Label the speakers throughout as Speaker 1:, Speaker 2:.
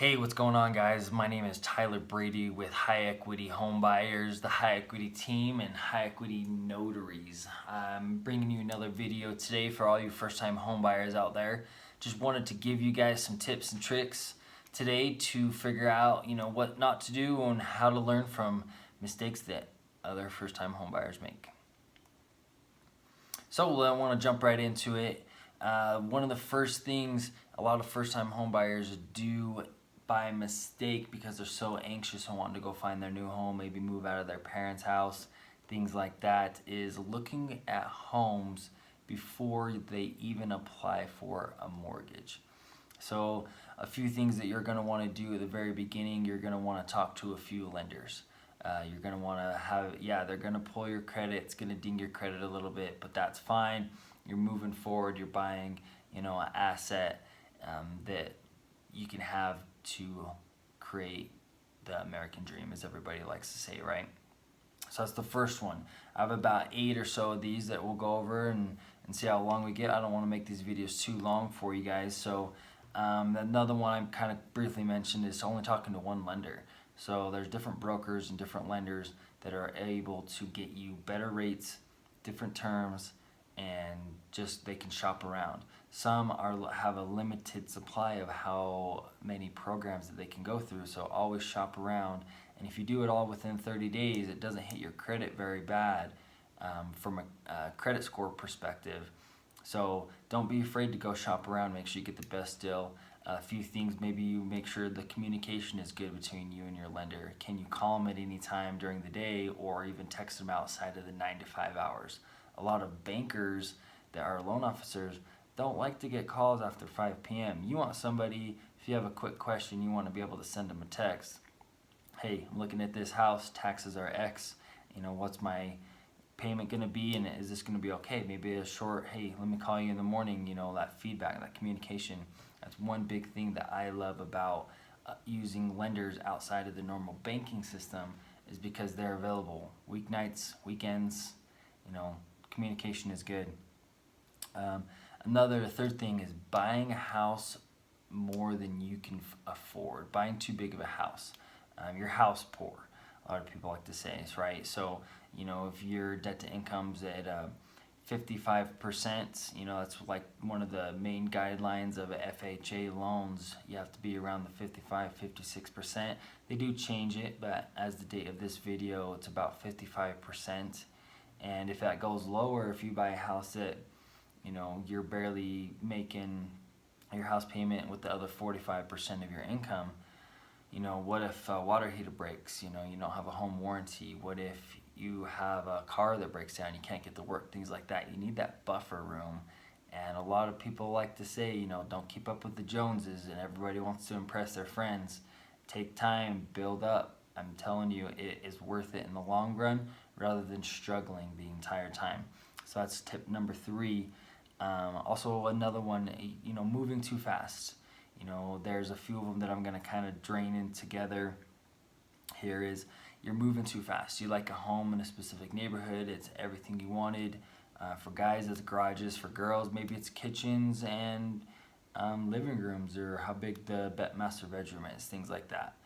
Speaker 1: Hey, what's going on, guys? My name is Tyler Brady with High Equity Home Buyers, the High Equity team, and High Equity Notaries. I'm bringing you another video today for all you first-time home buyers out there. Just wanted to give you guys some tips and tricks today to figure out, what not to do and how to learn from mistakes that other first-time home buyers make. So I want to jump right into it. One of the first things a lot of first-time home buyers do by mistake because they're so anxious and wanting to go find their new home, maybe move out of their parents' house, things like that, is looking at homes before they even apply for a mortgage. So a few things that you're going to want to do at the very beginning, you're going to want to talk to a few lenders. You're going to want to have, they're going to pull your credit. It's going to ding your credit a little bit, but that's fine. You're moving forward. You're buying, an asset that you can have to create the American dream, as everybody likes to say, right? So that's the first one. I have about 8 or so of these that we'll go over and see how long we get. I don't want to make these videos too long for you guys. So another one I kind of briefly mentioned is only talking to one lender. So there's different brokers and different lenders that are able to get you better rates, different terms, and just they can shop around. Some have a limited supply of how many programs that they can go through, so always shop around. And if you do it all within 30 days, it doesn't hit your credit very bad from a credit score perspective. So don't be afraid to go shop around. Make sure you get the best deal. A few things, maybe you make sure the communication is good between you and your lender. Can you call them at any time during the day or even text them outside of the 9 to 5 hours? A lot of bankers that are loan officers don't like to get calls after 5 p.m. You want somebody, if you have a quick question, you want to be able to send them a text. Hey, I'm looking at this house, taxes are X, what's my payment going to be, and is this going to be okay? Maybe a short, hey, let me call you in the morning, that feedback, that communication. That's one big thing that I love about using lenders outside of the normal banking system, is because they're available weeknights, weekends, communication is good. Another third thing is buying a house more than you can afford. Buying too big of a house. You're house poor. A lot of people like to say this, right? So, if your debt to income's at 55%, that's like one of the main guidelines of FHA loans. You have to be around the 55-56%. They do change it, but as the date of this video, it's about 55%. And if that goes lower, if you buy a house that you're barely making your house payment with the other 45% of your income, what if a water heater breaks, you don't have a home warranty? What if you have a car that breaks down, you can't get to work, things like that? You need that buffer room. And a lot of people like to say, don't keep up with the Joneses, and everybody wants to impress their friends. Take time, build up. I'm telling you, it is worth it in the long run rather than struggling the entire time. So that's tip number 3. Also another one, moving too fast. There's a few of them that I'm going to kind of drain in together. Here is, you're moving too fast. You like a home in a specific neighborhood. It's everything you wanted. For guys, it's garages. For girls, maybe it's kitchens and living rooms, or how big the master bedroom is, things like that.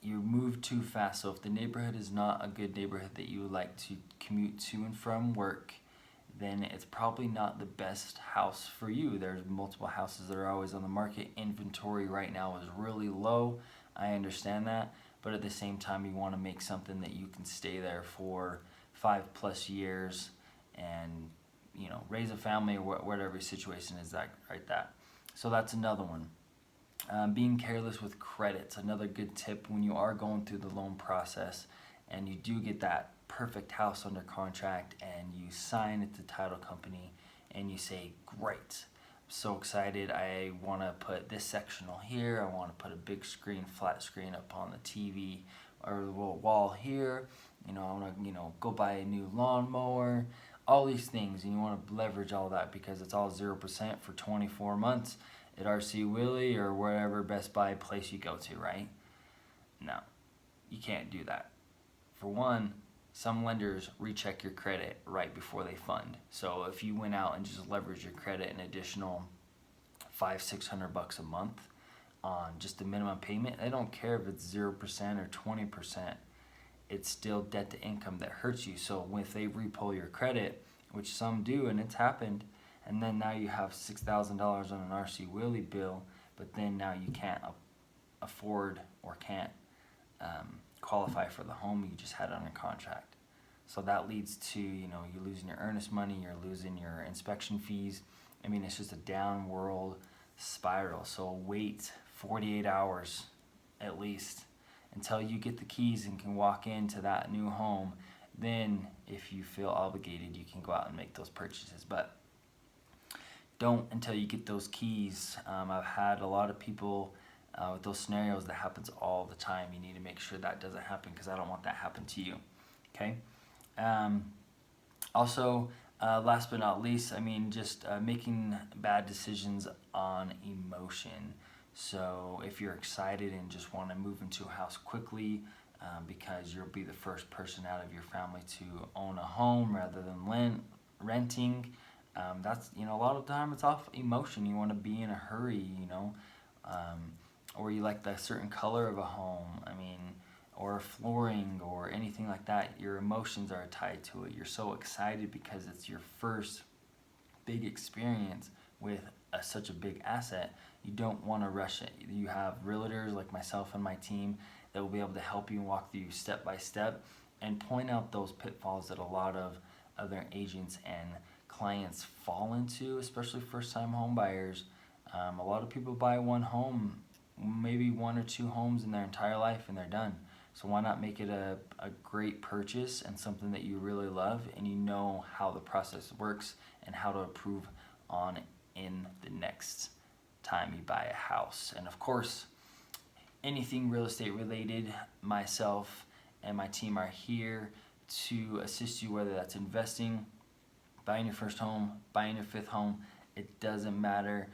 Speaker 1: You move too fast. So if the neighborhood is not a good neighborhood that you would like to commute to and from work, then it's probably not the best house for you. There's multiple houses that are always on the market. Inventory right now is really low. I understand that, but at the same time, you want to make something that you can stay there for 5+ years and raise a family, or whatever situation is that right that. So that's another one. Being careless with credit's another good tip when you are going through the loan process and you do get that perfect house under contract and you sign at the title company and you say, great, I'm so excited, I want to put this sectional here, I want to put a big screen, flat screen up on the TV or the wall here, I want to go buy a new lawnmower, all these things, and you want to leverage all that because it's all 0% for 24 months at RC Willey or wherever Best Buy place you go to, right? No, you can't do that. For one, some lenders recheck your credit right before they fund. So if you went out and just leveraged your credit an additional $500-600 a month, on just the minimum payment. They don't care if it's 0% or 20. It's still debt to income that hurts you. So if they repull your credit, which some do, and it's happened, and then now you have $6,000 on an RC Willey bill, but then now you can't afford or can't qualify for the home you just had under contract. So that leads to, you losing your earnest money, you're losing your inspection fees. I mean, it's just a downward spiral. So wait 48 hours at least until you get the keys and can walk into that new home. Then if you feel obligated, you can go out and make those purchases, but don't until you get those keys. I've had a lot of people with those scenarios. That happens all the time. You need to make sure that doesn't happen, because I don't want that happen to you. Okay. Also, last but not least, just making bad decisions on emotion. So if you're excited and just want to move into a house quickly, because you'll be the first person out of your family to own a home rather than renting, that's, a lot of the time it's off emotion. You want to be in a hurry, or you like the certain color of a home, or flooring or anything like that. Your emotions are tied to it. You're so excited because it's your first big experience with such a big asset. You don't want to rush it. You have realtors like myself and my team that will be able to help you and walk through step by step and point out those pitfalls that a lot of other agents and clients fall into, especially first-time home buyers. A lot of people buy one home, maybe one or two homes in their entire life, and they're done. So why not make it a great purchase and something that you really love, and you know how the process works and how to improve on in the next time you buy a house. And of course, anything real estate related, myself and my team are here to assist you, whether that's investing, buying your first home, buying your fifth home. It doesn't matter.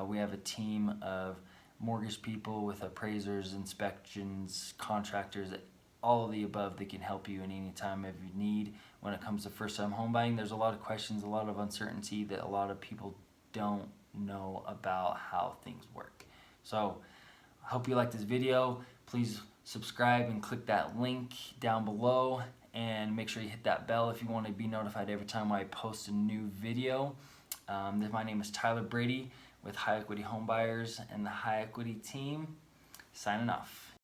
Speaker 1: We have a team of mortgage people with appraisers, inspections, contractors, all of the above that can help you in any time of your need. When it comes to first-time home buying, there's a lot of questions, a lot of uncertainty that a lot of people don't know about how things work. So I hope you like this video. Please subscribe and click that link down below, and make sure you hit that bell if you want to be notified every time I post a new video. My name is Tyler Brady with High Equity Home Buyers and the High Equity team, signing off.